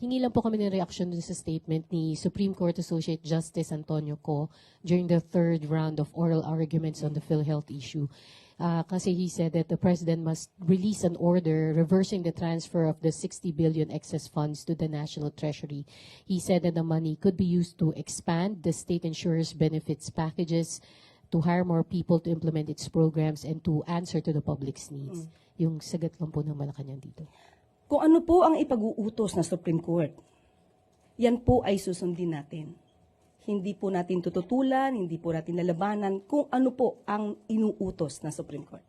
Hingi lang po kami ng reaction dun sa statement ni Supreme Court Associate Justice Antonio Co during the third round of oral arguments on the PhilHealth issue. Kasi he said that the President must release an order reversing the transfer of the 60 billion excess funds to the National Treasury. He said that the money could be used to expand the state insurers' benefits packages, to hire more people to implement its programs, and to answer to the public's needs. Yung sagat lang po ng Malacanang dito. Kung ano po ang ipag-uutos ng Supreme Court, yan po ay susundin natin. Hindi po natin tututulan, hindi po natin lalabanan kung ano po ang inuutos ng Supreme Court.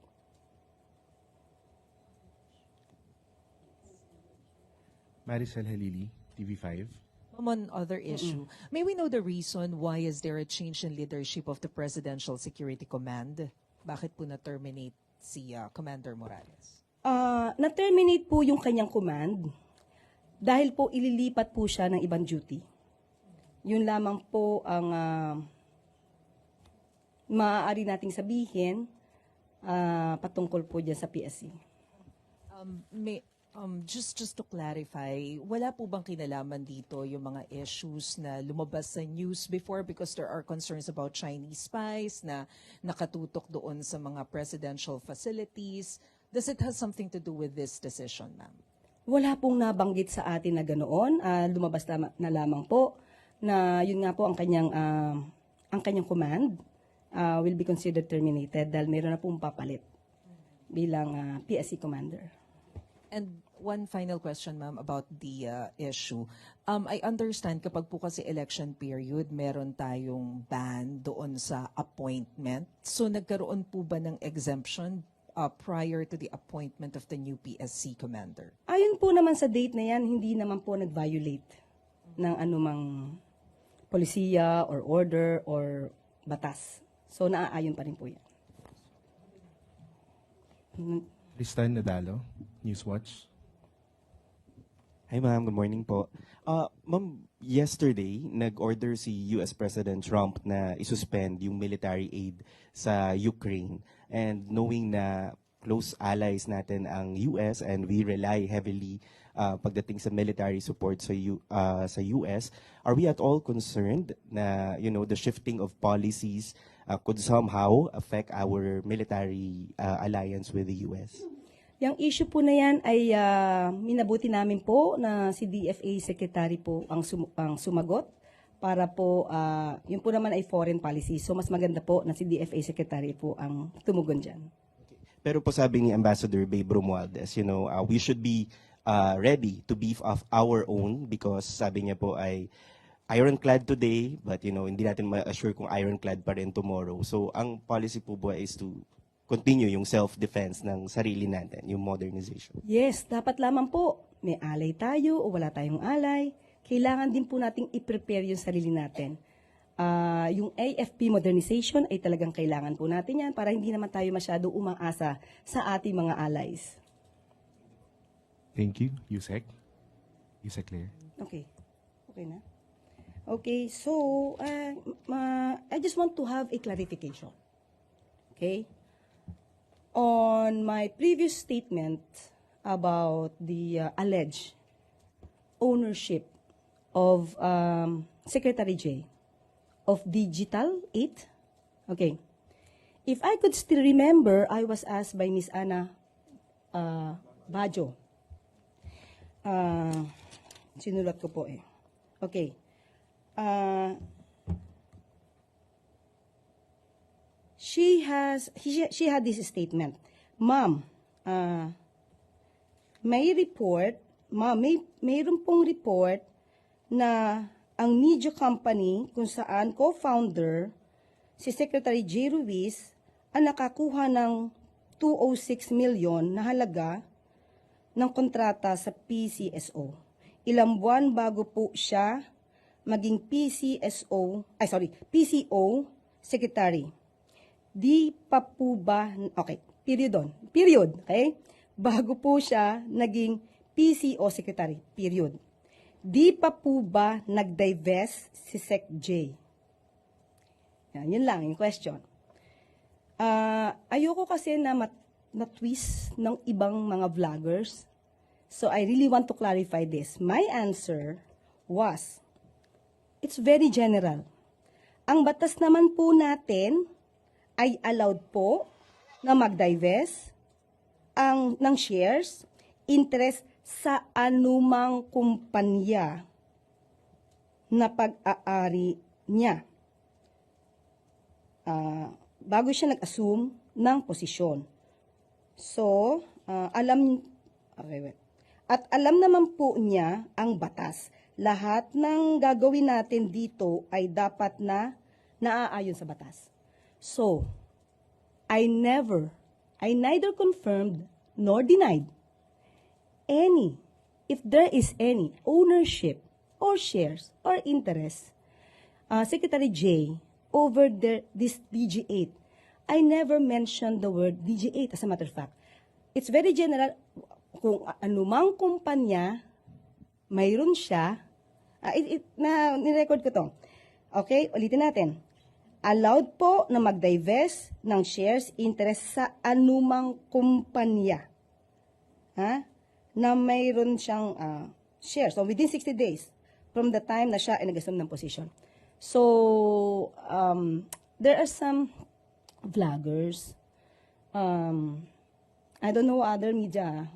Maricel Halili, TV5. On other issue, may we know the reason why is there a change in leadership of the Presidential Security Command? Bakit po na-terminate si Commander Morales? Na-terminate po yung kanyang command dahil po ililipat po siya ng ibang duty. Yun lamang po ang maaari nating sabihin patungkol po dyan sa PSC. Just to clarify, wala po bang kinalaman dito yung mga issues na lumabas sa news before because there are concerns about Chinese spies na nakatutok doon sa mga presidential facilities? Does it have something to do with this decision, ma'am? Wala pong nabanggit sa atin na ganoon. Lumabas na lamang po na yun nga po ang kanyang command will be considered terminated dahil mayroon na pong papalit bilang PSC commander. And one final question, ma'am, about the issue. I understand kapag po kasi election period, meron tayong ban doon sa appointment. So nagkaroon po ba ng exemption prior to the appointment of the new PSC commander? Ayon po naman sa date na yan, hindi naman po nag-violate ng anumang polisiya or order or batas. So naaayon pa rin po yan. Tristan Nadalo, Newswatch. Hi ma'am, good morning po. Ma'am, yesterday, nag-order si US President Trump na isuspend yung military aid sa Ukraine. And knowing na close allies natin ang US and we rely heavily pagdating sa military support sa US, are we at all concerned na the shifting of policies could somehow affect our military alliance with the US? Yung issue po na yan ay minabuti namin po na si DFA Secretary po ang sumagot para po, yun po naman ay foreign policy. So mas maganda po na si DFA Secretary po ang tumugon dyan. Pero po sabi ni Ambassador Babe Romualdez, we should be ready to beef off our own because sabi niya po ay ironclad today, but hindi natin ma-assure kung ironclad pa rin tomorrow. So ang policy po ba is to continue yung self-defense ng sarili natin, yung modernization. Yes, dapat lamang po. May alay tayo o wala tayong alay. Kailangan din po nating i-prepare yung sarili natin. Yung AFP modernization ay talagang kailangan po natin yan para hindi naman tayo masyado umaasa sa ating mga allies. Thank you, Yusek. Yusek Claire. Okay. Okay na? Okay, so I just want to have a clarification. Okay? On my previous statement about the alleged ownership of Secretary J of Digital 8, okay. If I could still remember, I was asked by Miss Ana Bajo. Sinulat ko po eh. Okay. She had this statement. Ma'am, mayroon pong report na ang media company kung saan co-founder si Secretary J. Ruiz ang nakakuha ng 206 million na halaga ng kontrata sa PCSO. Ilang buwan bago po siya maging PCO Secretary. Di pa po ba, okay, period, okay? Bago po siya naging PCO Secretary, period. Di pa po ba nag-divest si Sec J? Yun lang, yung question. Ayoko kasi na twist ng ibang mga vloggers So I really want to clarify this. My answer was, it's very general. Ang batas naman po natin ay allowed po na mag-divest ng shares, interest sa anumang kumpanya na pag-aari niya. Bago siya nag-assume ng posisyon. So, At alam naman po niya ang batas. Lahat ng gagawin natin dito ay dapat na naaayon sa batas. So, I neither confirmed nor denied if there is any ownership or shares or interest, Secretary J, over this DG8. I never mentioned the word DG8 as a matter of fact. It's very general. Kung anumang kumpanya, mayroon siya, nirecord ko to. Okay, ulitin natin. Allowed po na mag-divest ng shares, interest sa anumang kumpanya. Na mayroon siyang shares. So, within 60 days from the time na siya ay nag-assume ng position. So, there are some vloggers, I don't know other media.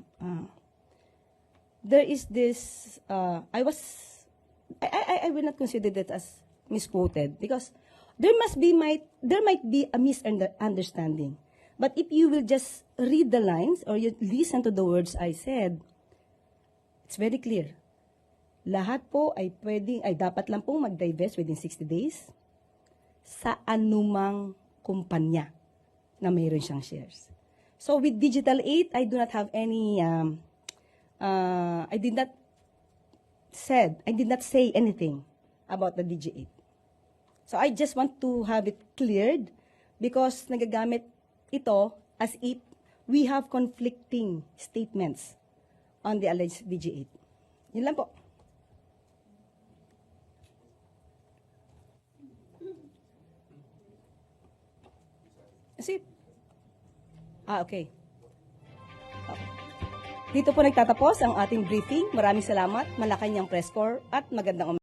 There is this, I will not consider that as misquoted because there might be a misunderstanding. But if you will just read the lines or you listen to the words I said, it's very clear. Lahat po ay dapat lang pong mag-divest within 60 days sa anumang kumpanya na mayroon siyang shares. So with Digital 8, I do not have any, I did not say anything about the DG8. So I just want to have it cleared because nagagamit ito as if we have conflicting statements on the alleged DG8. Yun lang po. That's it. Okay. Dito po nagtatapos ang ating briefing. Maraming salamat, Malacanang Press Corps at magandang umaga.